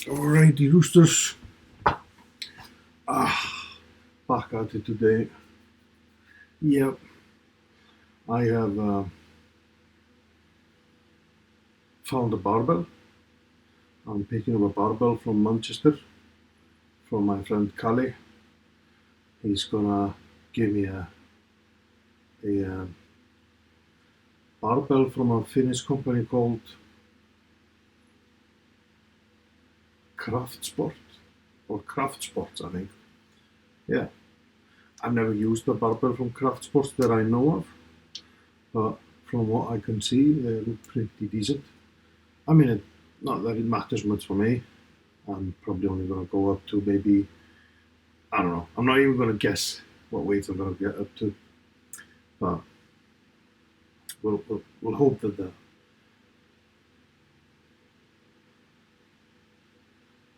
Alrighty, roosters. Back at it today. Yep, I have found a barbell. I'm picking up a barbell from Manchester from my friend Callie. He's gonna give me a barbell from a Finnish company called Kraftsport or Kraftsports, I think. Yeah, I've never used a barbell from Kraftsports that I know of, but from what I can see, they look pretty decent. I mean, not that it matters much for me. I'm probably only going to go up to maybe, I don't know. I'm not even going to guess what weight I'm going to get up to, but we'll hope that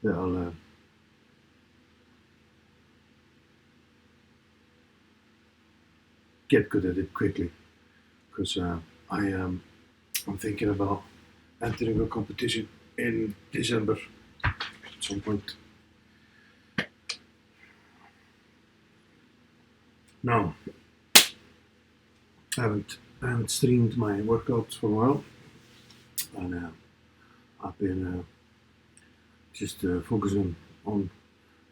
I'll get good at it quickly, because I'm thinking about entering a competition in December at some point. No, I haven't streamed my workouts for a while, and I've been just focusing on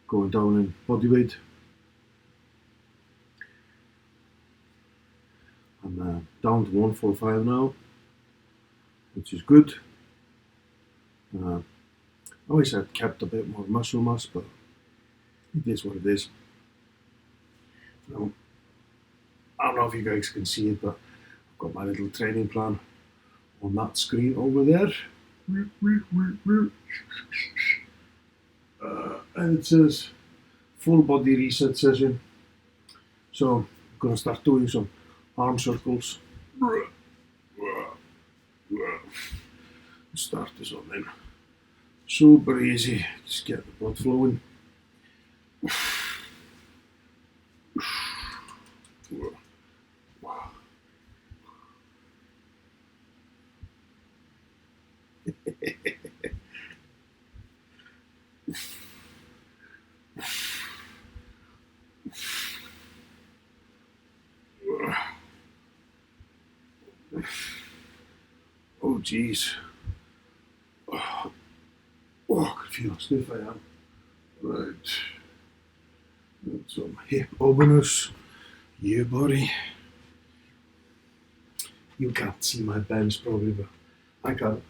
going down in body weight. I'm down to 145 now, which is good. I wish I'd kept a bit more muscle mass, but it is what it is. I don't know if you guys can see it, but I've got my little training plan on that screen over there. And it says full body reset session. So I'm going to start doing some arm circles. Start this on then. Super easy. Just get the blood flowing. Oh, geez. Oh, I can feel how stiff I am. Right. And some hip openers. Yeah, buddy. You can't see my bench probably, but I can.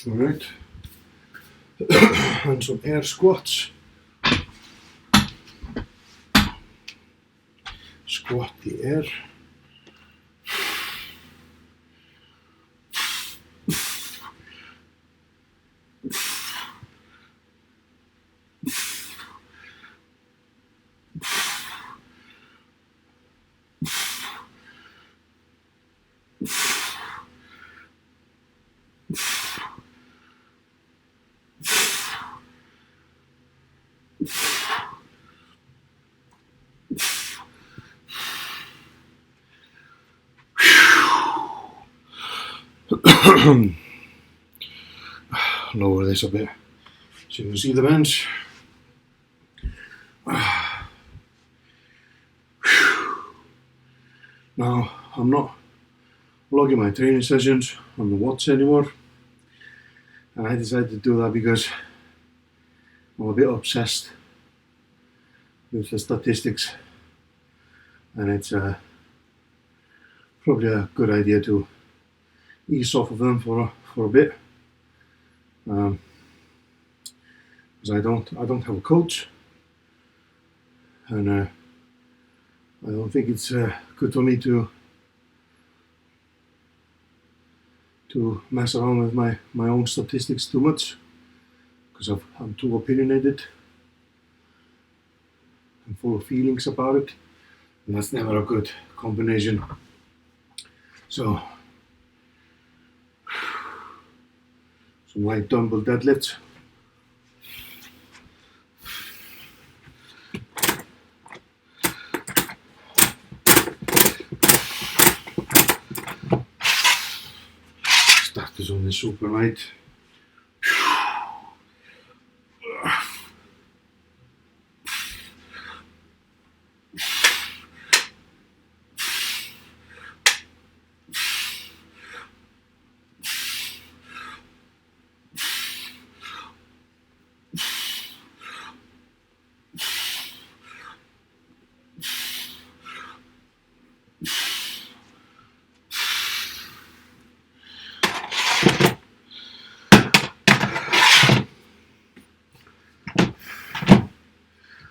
Alright. And some air squats. Squat the air. Lower this a bit so you can see the bench. Now, I'm not logging my training sessions on the watts anymore, and I decided to do that because I'm a bit obsessed with the statistics, and it's probably a good idea to ease off of them for a bit, because I don't have a coach, and I don't think it's good for me to mess around with my own statistics too much, because I'm too opinionated and full of feelings about it, and that's never a good combination. So, some light dumbbell deadlifts. Start this on the super light.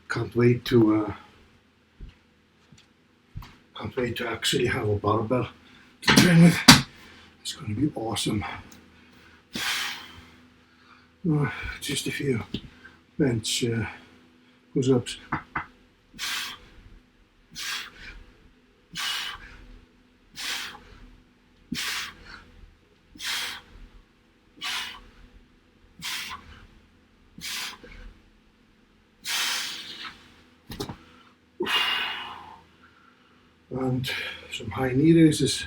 Can't wait to actually have a barbell to train with. It's going to be awesome. Just a few bench push-ups. And some high knee raises.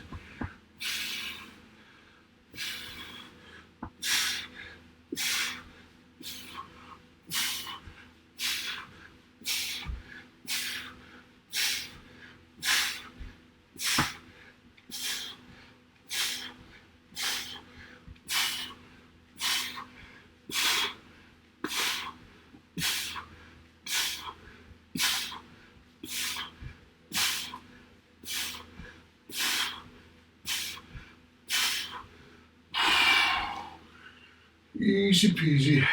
Easy peasy.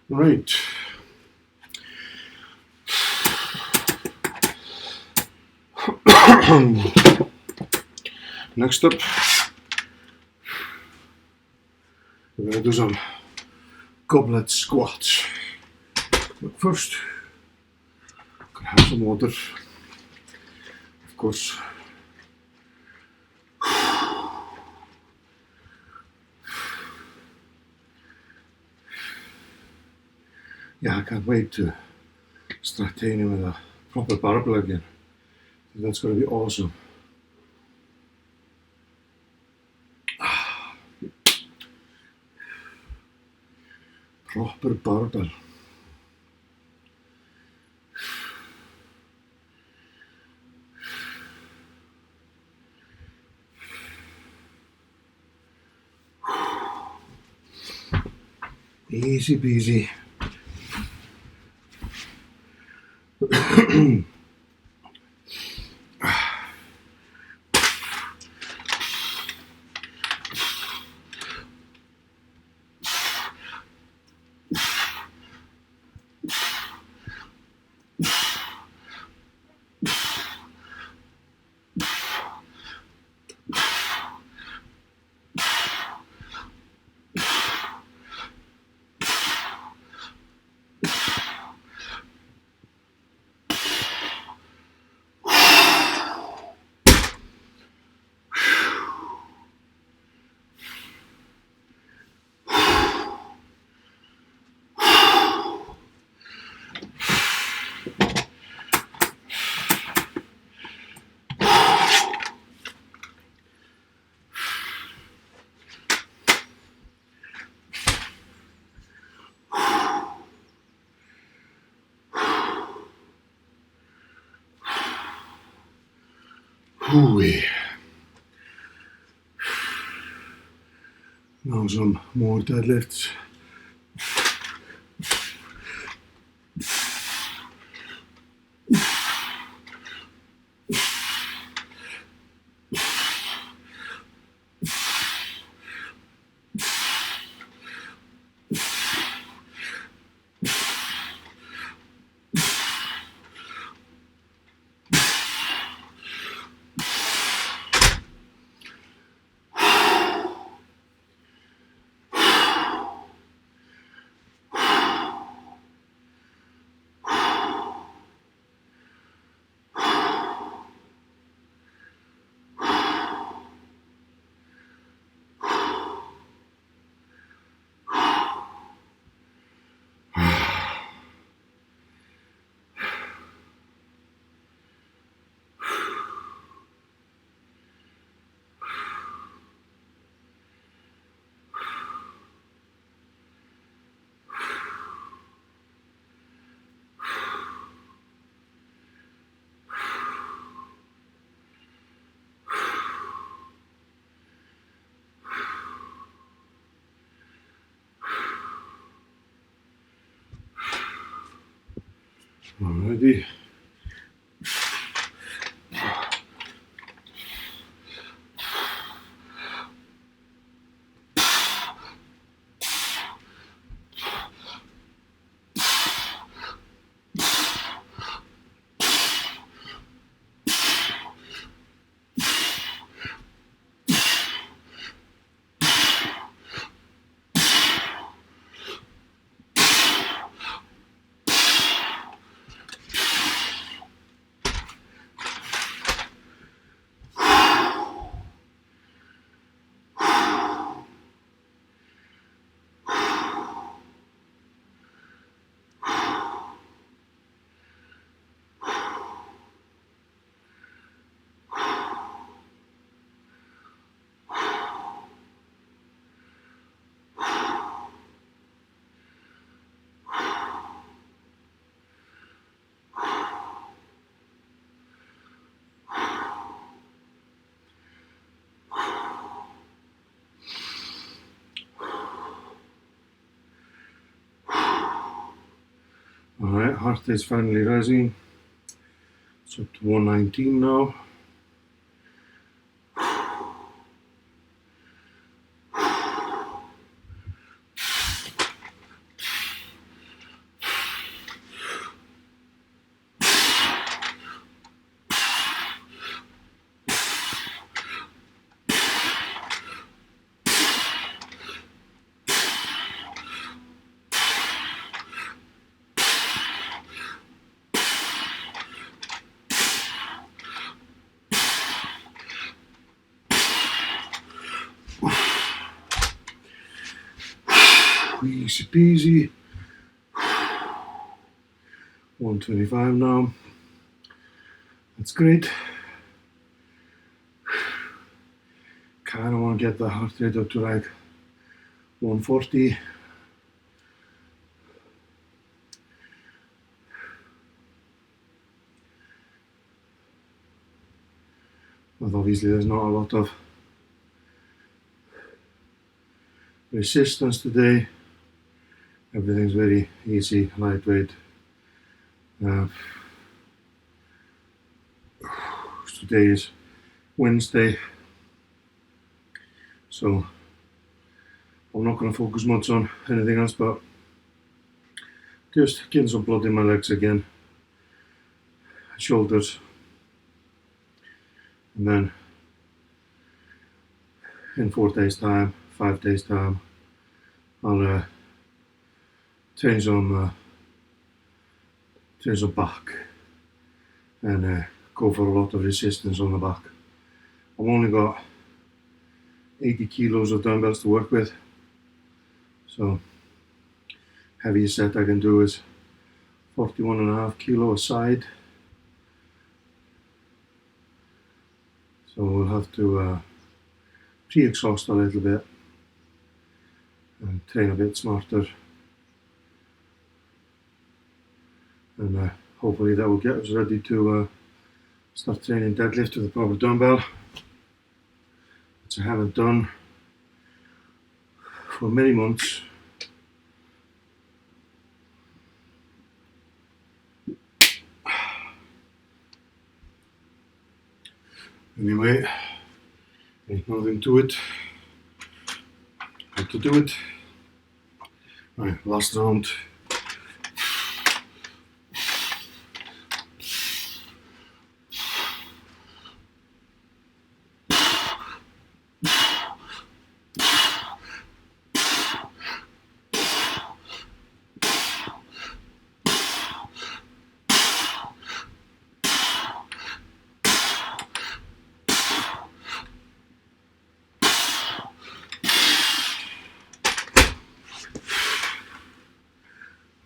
Right. Next up, we're going to do some goblet squats. But first, I'm going to have some water, of course. Yeah, I can't wait to start training with a proper barbell again. That's going to be awesome. Proper barbell. Easy peasy. Hooey. Now some more deadlifts. Alrighty. Alright, heart is finally rising. It's up to 119 now. Easy peasy. 125 now. That's great. Kind of want to get the heart rate up to like 140. But obviously there's not a lot of resistance today. Everything's very easy, lightweight. Today is Wednesday, so I'm not going to focus much on anything else but just getting some blood in my legs again, shoulders, and then in 4 days time, 5 days time, I'll train some back and go for a lot of resistance on the back. I've only got 80 kilos of dumbbells to work with, so heaviest set I can do is 41.5 kilo a side. So we'll have to pre-exhaust a little bit and train a bit smarter, and hopefully that will get us ready to start training deadlift with a proper dumbbell, which I haven't done for many months. Anyway, ain't nothing to it. Have to do it. Right, last round.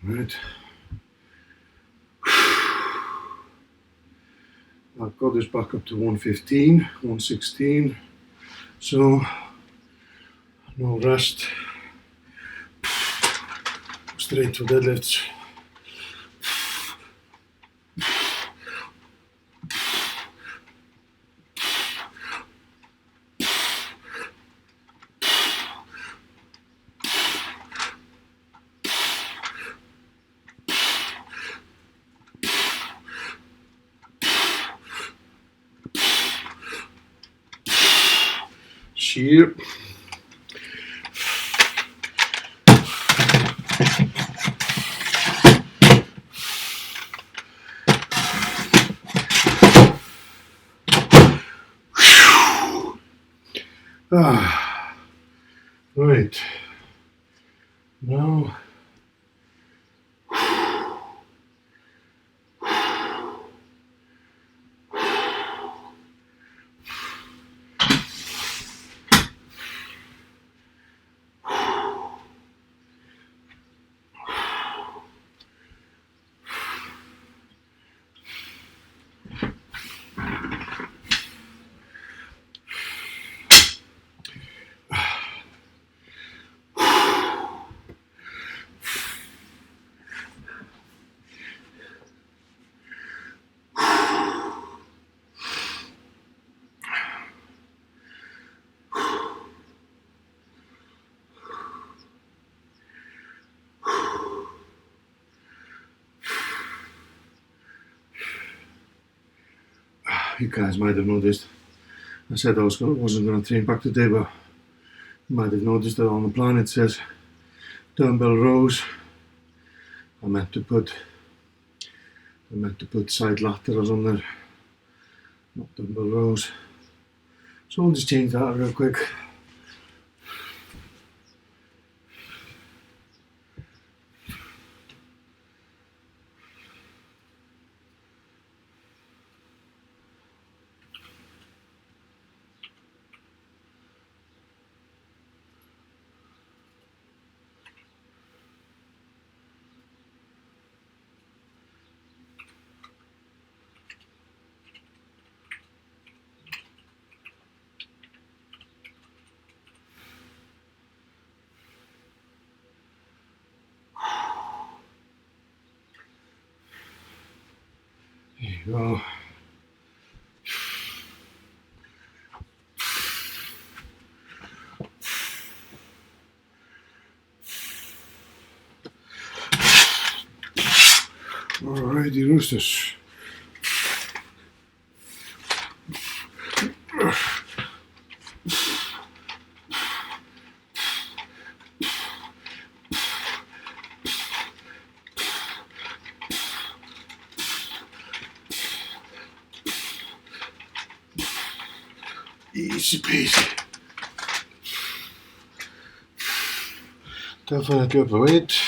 Right. I've got this back up to 115, 116, so no rest, straight to deadlifts. Sheer. Right. Now you guys might have noticed, I said I wasn't going to train back today, but you might have noticed that on the plan it says dumbbell rows. I meant to put side laterals on there, not dumbbell rows. So I'll just change that real quick. you go. Alrighty, roosters. Easy peasy. Definitely up the weight.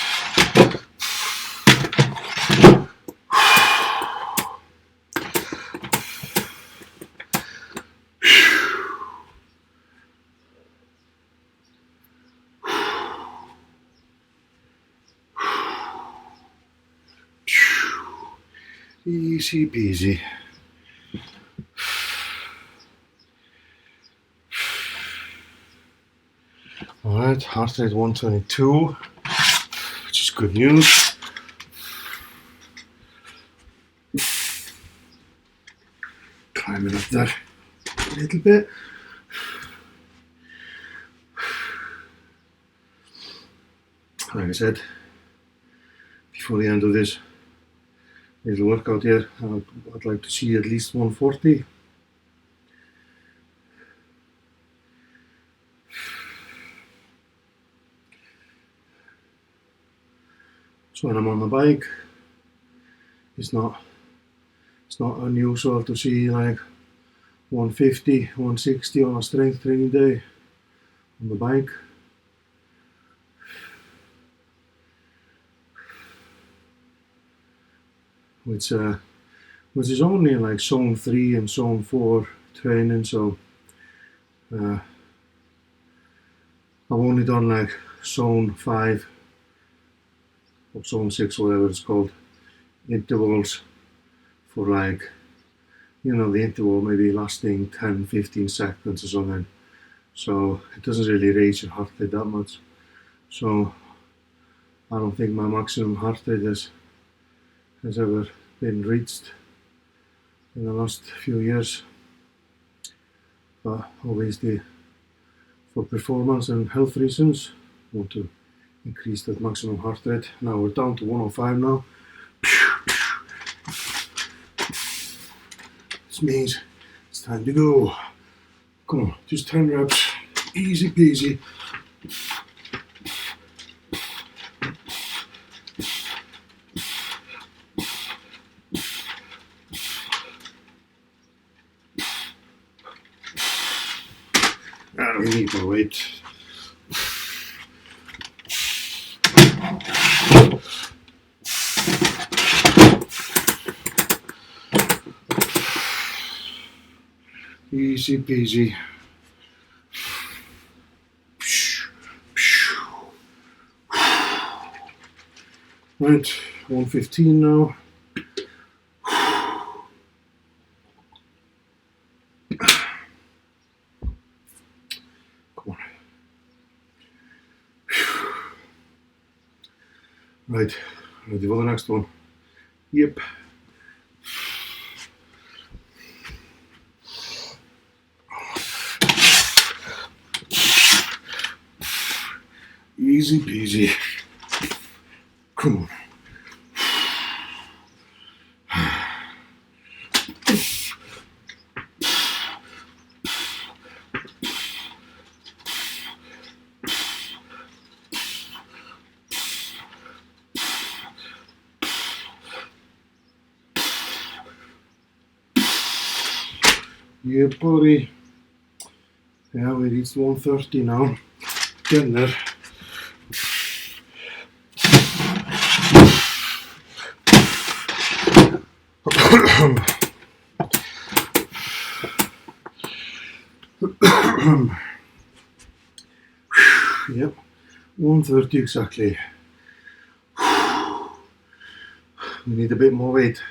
Easy peasy. Alright, heart rate 122, which is good news. Climbing up that a little bit. Like I said, before the end of this little workout here, I'd like to see at least 140. So when I'm on the bike, it's not unusual to see like 150, 160 on a strength training day on the bike. Which is only like zone 3 and zone 4 training, so I've only done like zone 5 or zone 6, whatever it's called, intervals for like, you know, the interval maybe lasting 10-15 seconds or something, so it doesn't really raise your heart rate that much. So I don't think my maximum heart rate has ever been reached in the last few years, but obviously for performance and health reasons I want to increase that maximum heart rate. Now we're down to 105 now. This means it's time to go. Come on, just 10 reps, easy peasy. I don't need more weight. Easy peasy. Right, 115 now. Come on. Right, ready for the next one. Yep. Easy peasy. Come on. Yeah, buddy. Yeah, we reached 130 now. Getting there. Yep, 130 exactly. We need a bit more weight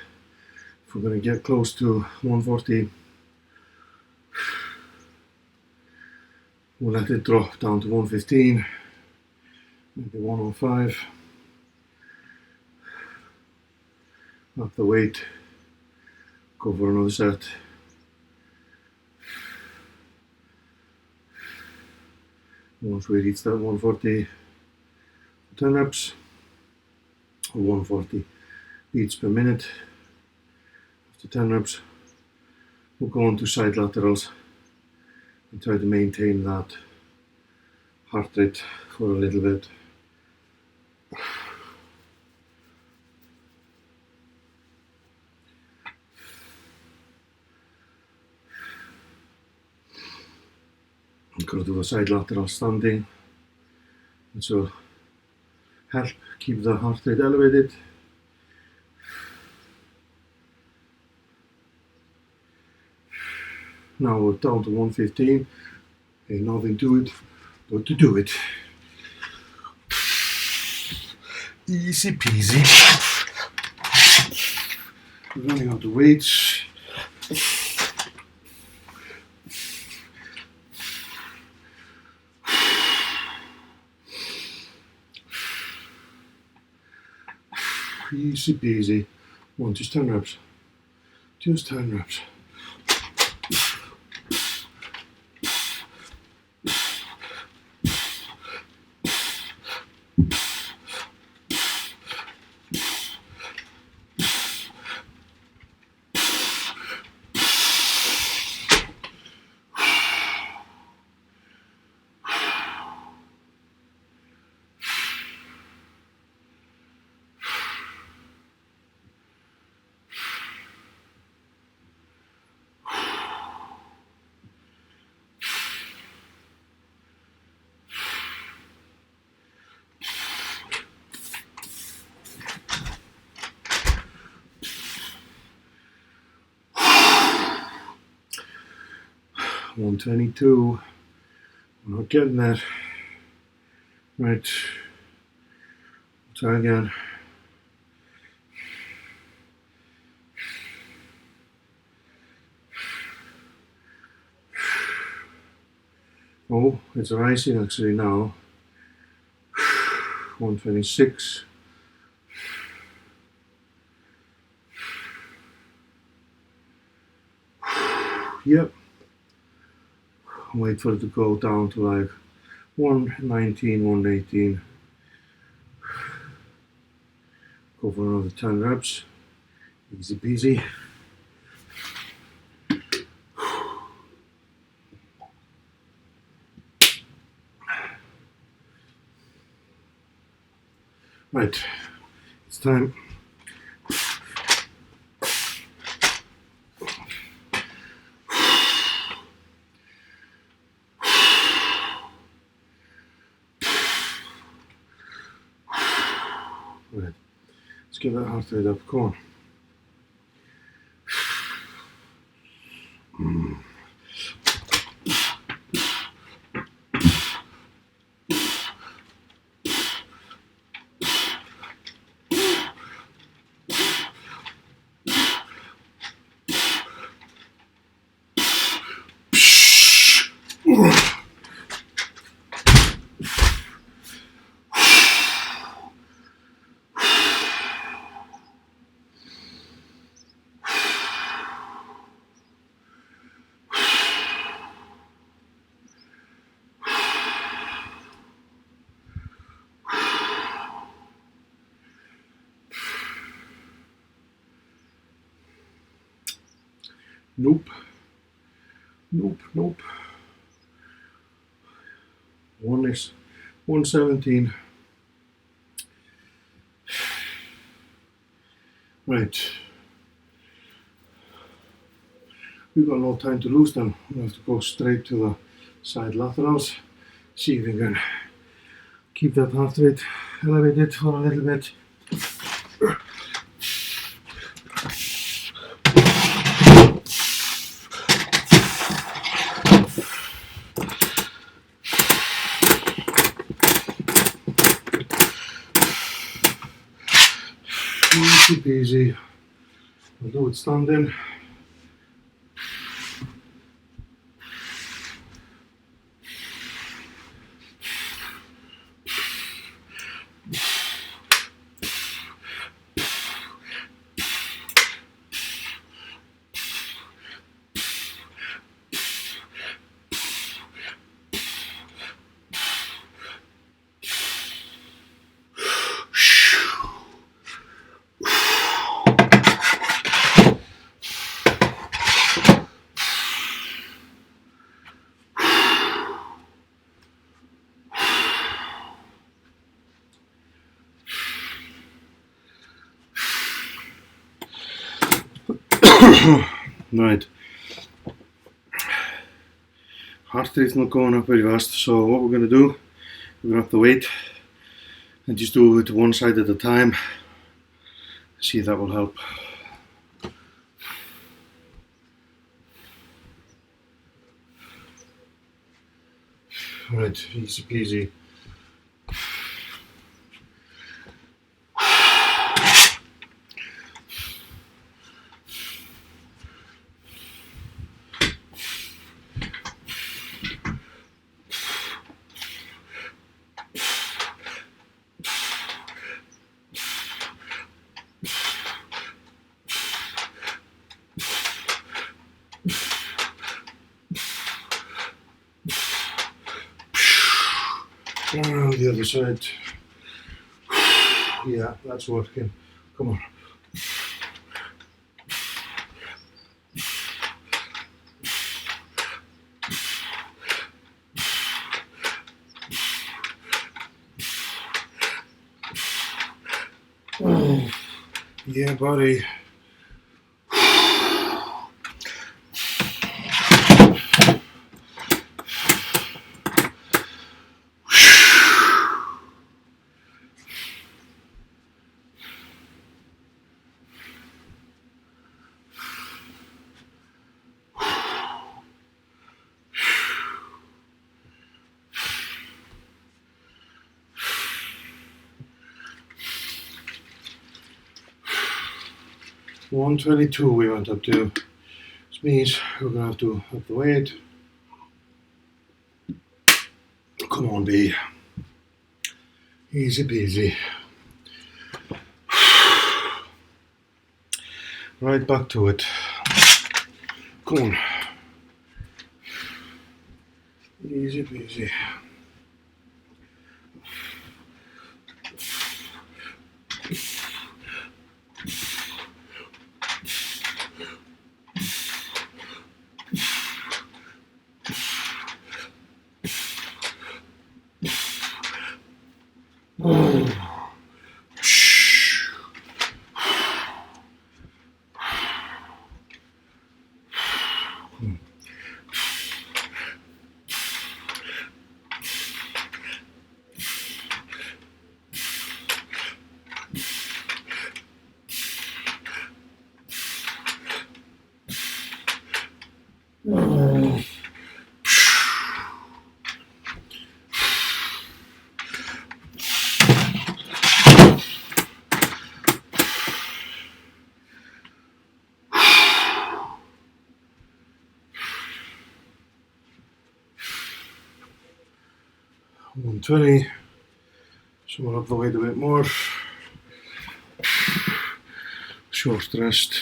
if we're going to get close to 140. We'll let it drop down to 115, maybe 105. Up the weight Go for another set. Once we reach that 140 10 reps, or 140 beats per minute, after 10 reps, we'll go on to side laterals and try to maintain that heart rate for a little bit. I'm going to do a side lateral standing, which will help keep the heart rate elevated. Now we're down to 115, ain't nothing to it but to do it. Easy peasy. We're running out of weights. Easy peasy. Just 10 reps. Just 10 reps. $122. We're not getting that. Right. Try again. Oh, it's rising actually now. 126. Yep. Wait for it to go down to like 119, 118. Go for another 10 reps. Easy peasy. Right, it's time. Right, let's get that heart rate up. Come on. Nope. Nope, nope. One is 117. Right. We've got no time to lose then. We have to go straight to the side laterals. See if we can keep that heart rate elevated for a little bit. Easy peasy. We'll do it standing. Right. Heart rate's not going up very fast, so what we're going to do, we're going to have to wait and just do it one side at a time. See if that will help. Right, easy peasy. Around the other side. Yeah, that's working. Come on. Oh, yeah, buddy. $122 we went up to. Which means we're gonna have to up the weight. Come on, B. Easy peasy. Right back to it. Come on. Easy peasy. $120. So we'll up the weight a bit more. Short rest.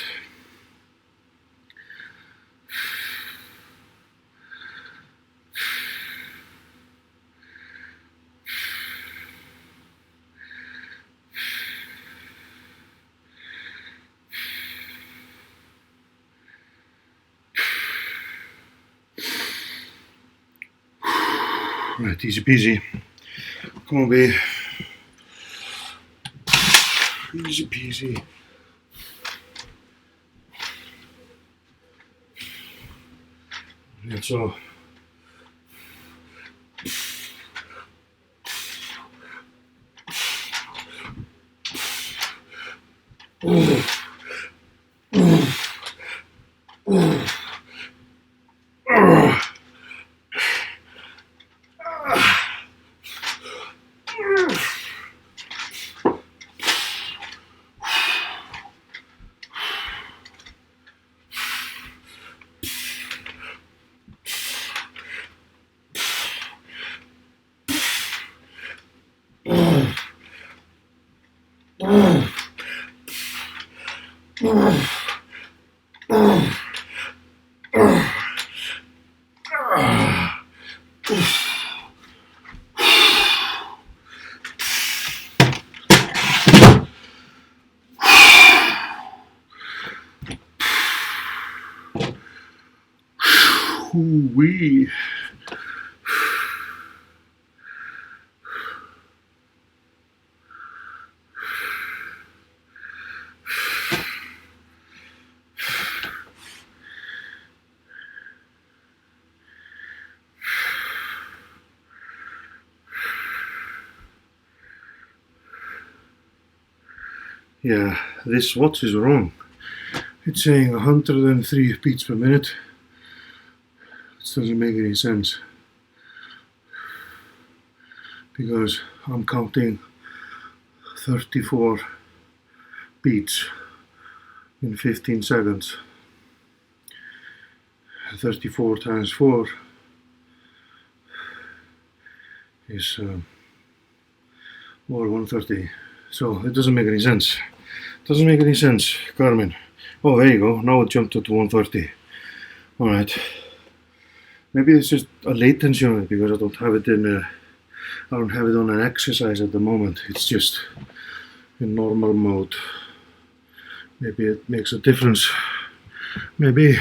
Right, easy peasy. Come on, babe. Easy peasy. Right, so. Ooh-wee. Yeah, this watch is wrong. It's saying 103 beats per minute. This doesn't make any sense. Because I'm counting 34 beats in 15 seconds. 34 times 4 is or 130. So it doesn't make any sense. Doesn't make any sense, Garmin. Oh, there you go. Now it jumped up to 130. Alright. Maybe it's just a latency on it because I don't have it in I don't have it on an exercise at the moment. It's just in normal mode. Maybe it makes a difference. Maybe.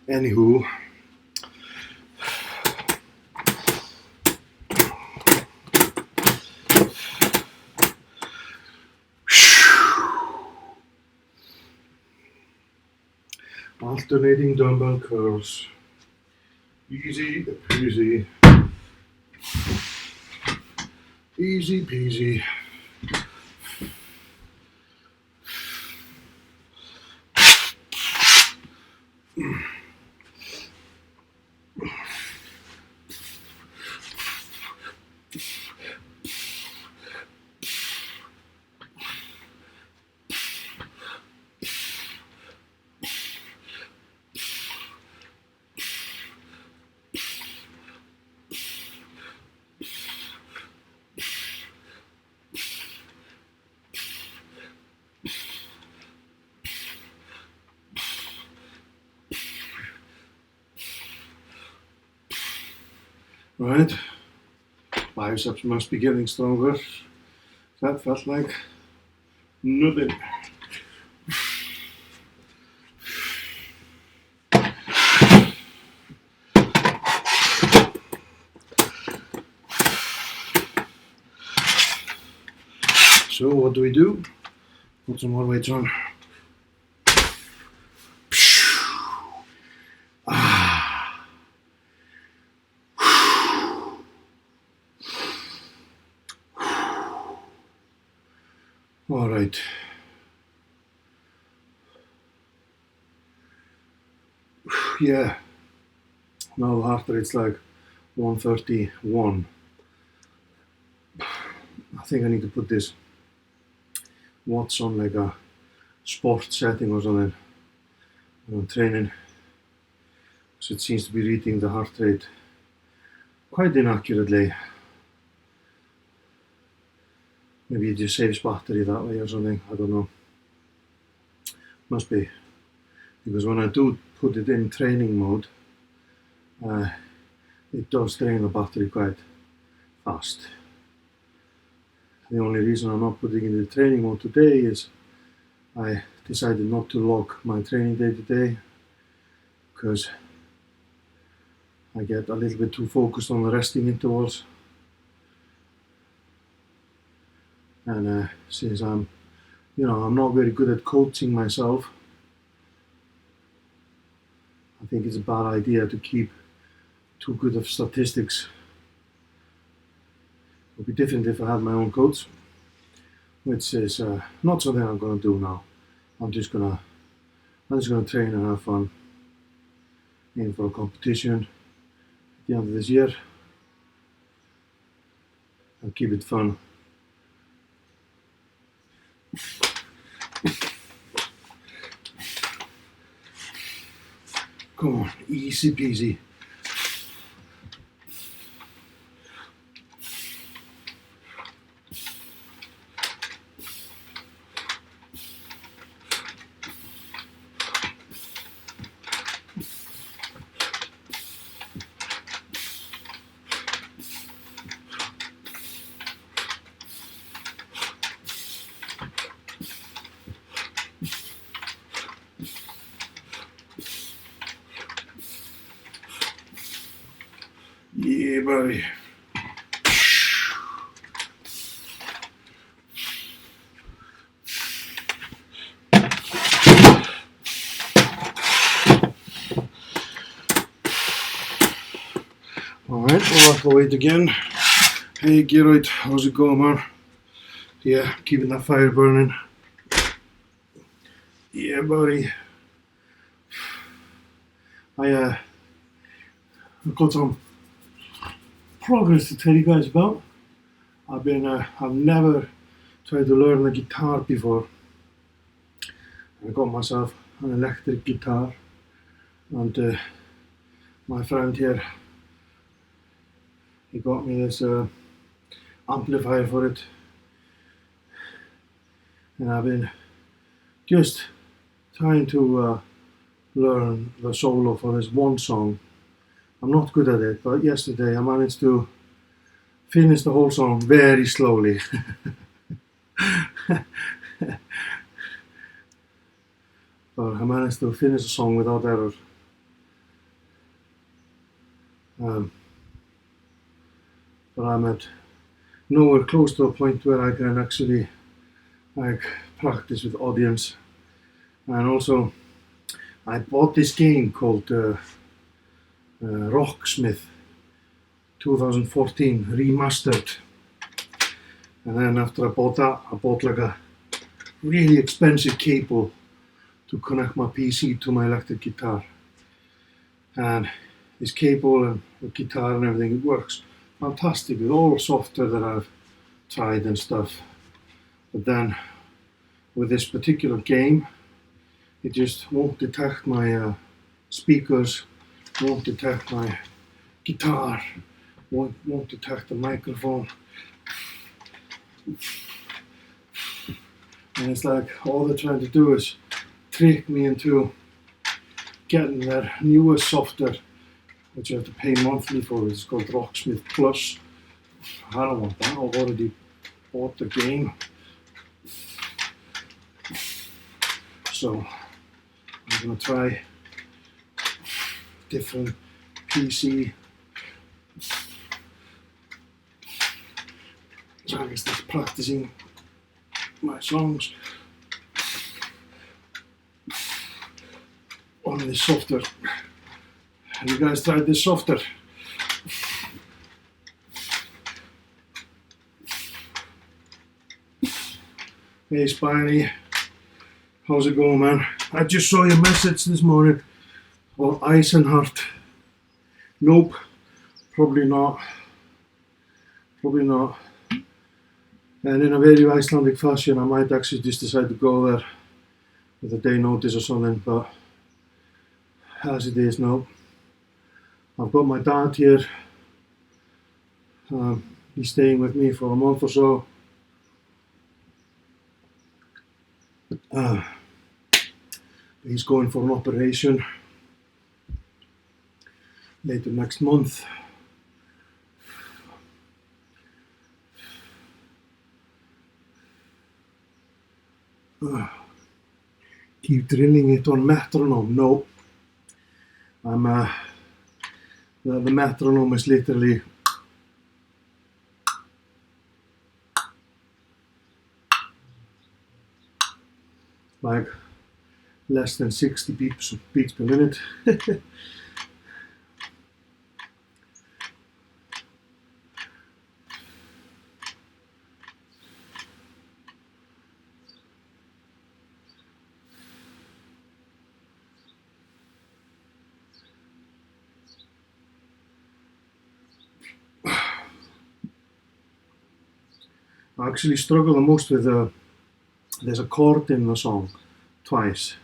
Anywho. Alternating dumbbell curls. Easy peasy. Easy peasy. Right, biceps must be getting stronger. That felt like nothing. So what do? Put some more weights on. All right. Yeah. Now heart rate's like 131. I think I need to put this watch on like a sport setting or something when I'm training. So it seems to be reading the heart rate quite inaccurately. Maybe it just saves battery that way or something, I don't know. Must be. Because when I do put it in training mode, it does drain the battery quite fast. The only reason I'm not putting it in the training mode today is I decided not to log my training day today because I get a little bit too focused on the resting intervals. And since I'm not very good at coaching myself, I think it's a bad idea to keep too good of statistics. It would be different if I had my own coach, which is not something I'm gonna do now. I'm just gonna train and have fun. Aim for a competition at the end of this year and keep it fun. Come on, easy peasy. Yeah, buddy. Alright, we'll have to wait again. Hey Gerard, how's it going, man? Yeah, keeping that fire burning. Yeah, buddy. I've got some progress to tell you guys about. I've never tried to learn the guitar before. I got myself an electric guitar, and my friend here, he got me this amplifier for it, and I've been just trying to learn the solo for this one song. I'm not good at it, but yesterday I managed to finish the whole song very slowly. But I managed to finish the song without error. But I'm at nowhere close to a point where I can actually practice with audience. And also, I bought this game called Rocksmith 2014 remastered. And then after I bought that, I bought like a really expensive cable to connect my PC to my electric guitar. And this cable and the guitar and everything, it works fantastic with all the software that I've tried and stuff. But then with this particular game, it just won't detect my speakers, won't detect my guitar, won't detect the microphone. And it's like all they're trying to do is trick me into getting their newest software, which you have to pay monthly for. It's called Rocksmith Plus. I don't want that. I've already bought the game. So I'm going to try different PC. So I can start practicing my songs on this software. Have you guys tried this software? Hey Spiny, how's it going, man? I just saw your message this morning about Ice and Heart. Nope, probably not. Probably not. And in a very Icelandic fashion, I might actually just decide to go there with a day notice or something, but as it is, no. I've got my dad here. He's staying with me for a month or so. He's going for an operation later next month. Keep drilling it on metronome. No. The metronome is literally like less than 60 beats per minute. I actually struggle the most with there's a chord in the song twice.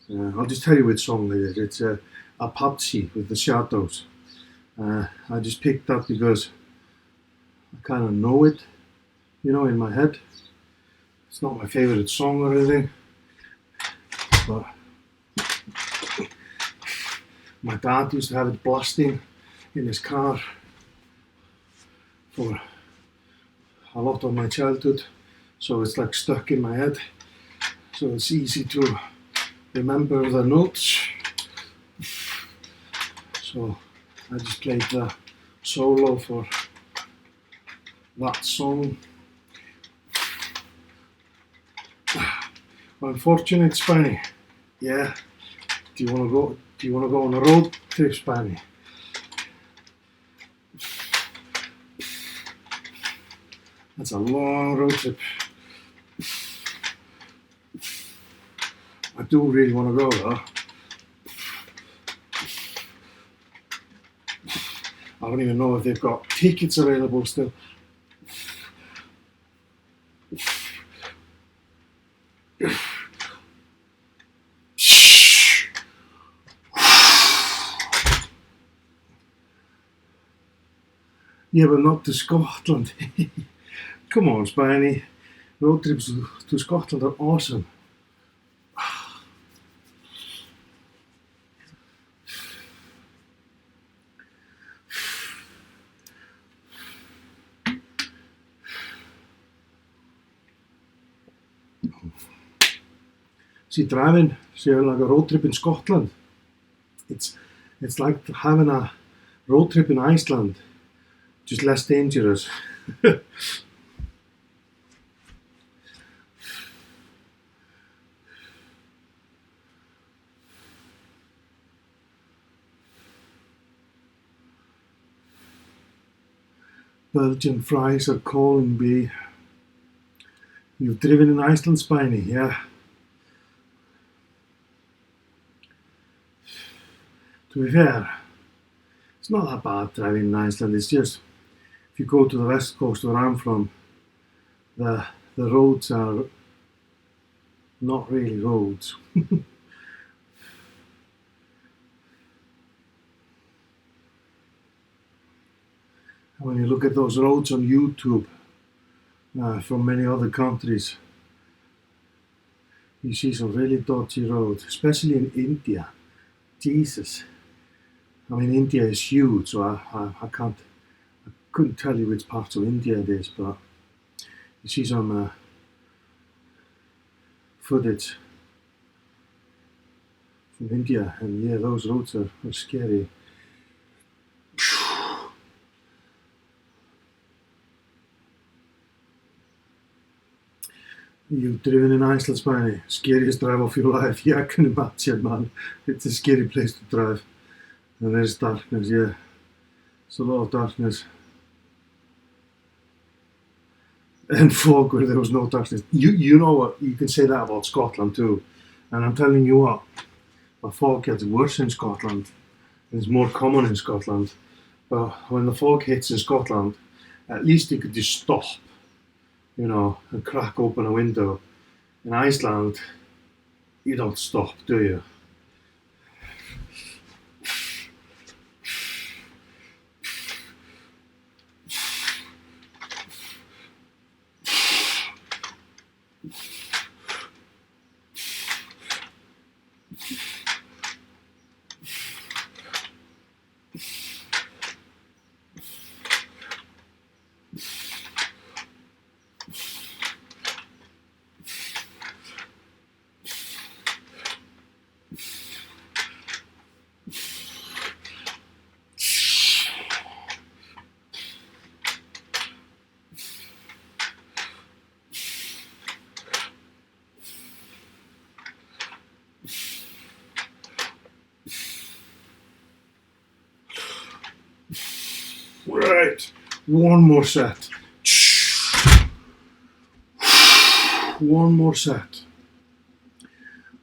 I'll just tell you which song it is. It's Apache with the Shadows. I just picked that because I kind of know it, you know, in my head. It's not my favorite song or anything, but my dad used to have it blasting in his car for a lot of my childhood, so it's like stuck in my head, so it's easy to remember the notes. So I just played the solo for that song. Unfortunate, Spiny. Yeah. Do you wanna go on a road trip, Spiny? That's a long road trip. I do really want to go though. I don't even know if they've got tickets available still. Yeah, but not to Scotland. Come on, Benni. Road trips to Scotland are awesome. See, driving, like a road trip in Scotland, it's like having a road trip in Iceland, just less dangerous. Belgian fries are calling me. You've driven in Iceland, Benni, yeah. To be fair, it's not that bad driving in Iceland. It's just, if you go to the west coast where I'm from, the roads are not really roads. When you look at those roads on YouTube from many other countries, you see some really dodgy roads, especially in India. Jesus. I mean, India is huge, so I couldn't tell you which parts of India it is, but you see some footage from India, and yeah, those roads are scary. You've driven in Iceland, Benni. Scariest drive of your life. Yeah, I can imagine, man. It's a scary place to drive. And there's darkness, yeah. It's a lot of darkness. And fog where there was no darkness. You know what, you can say that about Scotland too. And I'm telling you what, the fog gets worse in Scotland. It's more common in Scotland. But when the fog hits in Scotland, at least you could just stop, and crack open a window. In Iceland, you don't stop, do you? Right, one more set. One more set.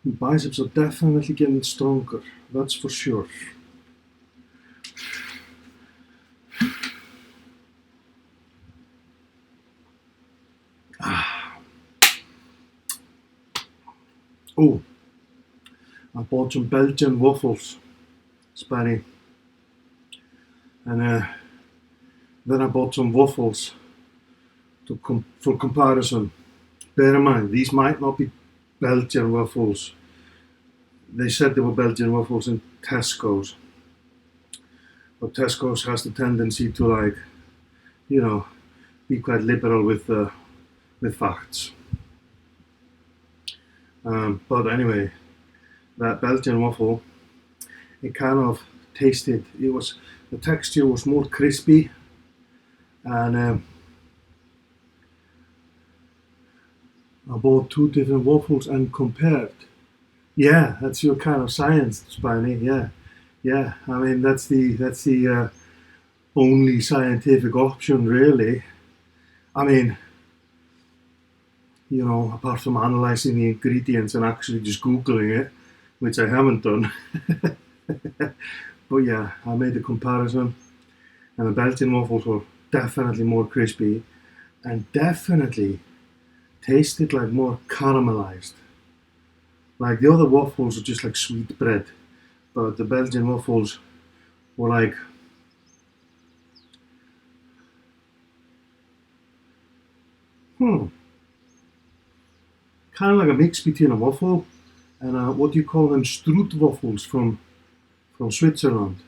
My biceps are definitely getting stronger, that's for sure. Oh, I bought some Belgian waffles, Benni, and then I bought some waffles for comparison. Bear in mind, these might not be Belgian waffles. They said they were Belgian waffles in Tesco's, but Tesco's has the tendency to be quite liberal with facts. But anyway, that Belgian waffle, it kind of tasted, the texture was more crispy, and I bought two different waffles and compared. Yeah, that's your kind of science, Benni. Yeah. I mean, that's the only scientific option, really. I mean, you know, apart from analysing the ingredients and actually just Googling it, which I haven't done. But yeah, I made a comparison, and the Belgian waffles were definitely more crispy and definitely tasted like more caramelized. Like the other waffles are just like sweet bread, but the Belgian waffles were like kind of like a mix between a waffle and what do you call them, strut waffles from Switzerland.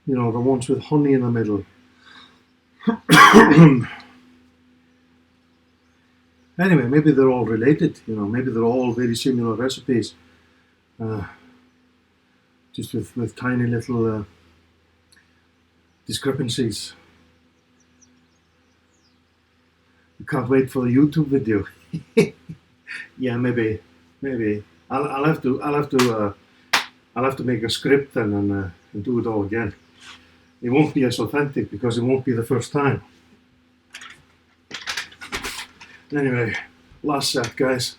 You know, the ones with honey in the middle. Anyway, maybe they're all related, you know, maybe they're all very similar recipes, just with tiny little discrepancies. You can't wait for the YouTube video. Yeah, maybe. I'll have to make a script then and do it all again. It won't be as authentic because it won't be the first time. Anyway, last set, guys.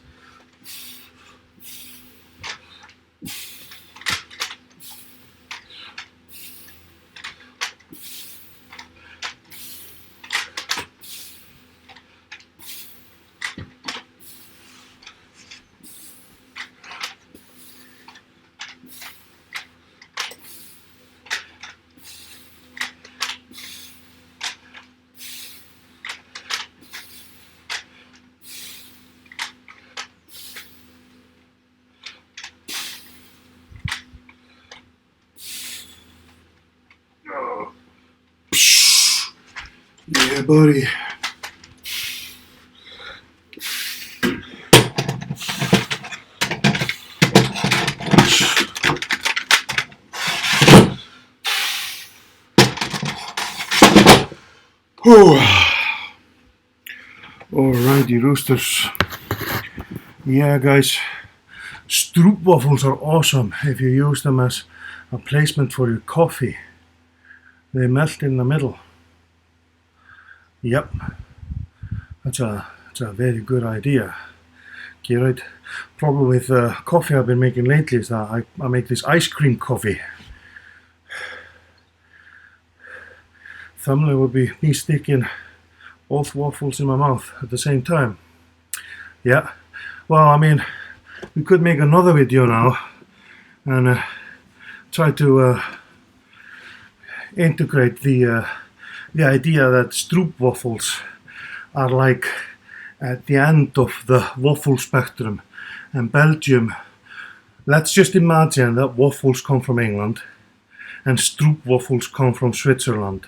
Yeah, buddy. Alrighty, roosters. Yeah, guys, stroop waffles are awesome if you use them as a placement for your coffee. They melt in the middle. Yep, that's a very good idea. Okay, right. Problem with coffee I've been making lately is that I make this ice cream coffee. Thumbnail would be me sticking both waffles in my mouth at the same time. Yeah, well, I mean, we could make another video now and try to integrate the idea that stroop waffles are like at the end of the waffle spectrum, and Belgium, let's just imagine that waffles come from England and stroop waffles come from Switzerland.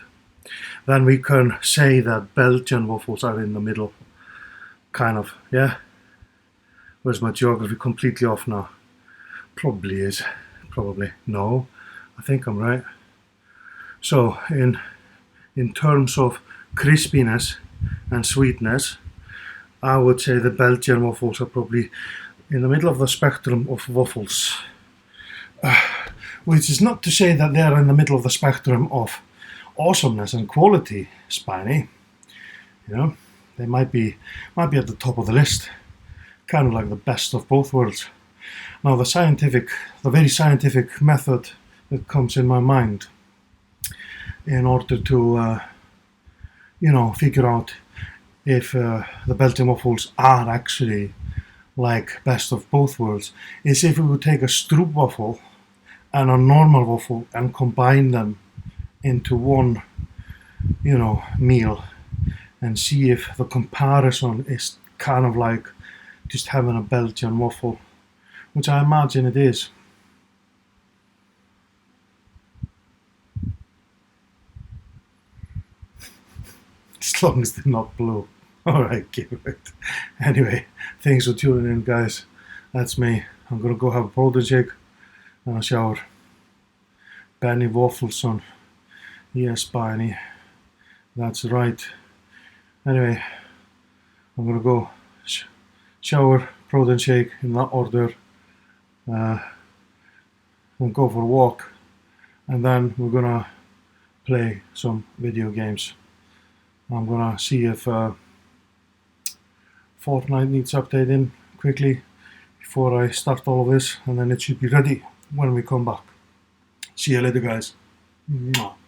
Then we can say that Belgian waffles are in the middle, kind of, yeah? Where's my geography completely off now? Probably is, probably, no, I think I'm right. So in terms of crispiness and sweetness, I would say the Belgian waffles are probably in the middle of the spectrum of waffles. Which is not to say that they are in the middle of the spectrum of awesomeness and quality, Spiny. You know, they might be at the top of the list, kind of like the best of both worlds. Now, the very scientific method that comes in my mind in order to, figure out if the Belgian waffles are actually like best of both worlds is if we would take a stroop waffle and a normal waffle and combine them into one, meal, and see if the comparison is kind of like just having a Belgian waffle, which I imagine it is. As long as they're not blue. Alright, keep it. Anyway, thanks for tuning in, guys. That's me. I'm gonna go have a protein shake and a shower. Benni Waffleson. Yes, Benni. That's right. Anyway, I'm gonna go shower, protein shake in that order, and go for a walk, and then we're gonna play some video games. I'm gonna see if Fortnite needs updating quickly before I start all of this, and then it should be ready when we come back. See you later, guys. Mwah.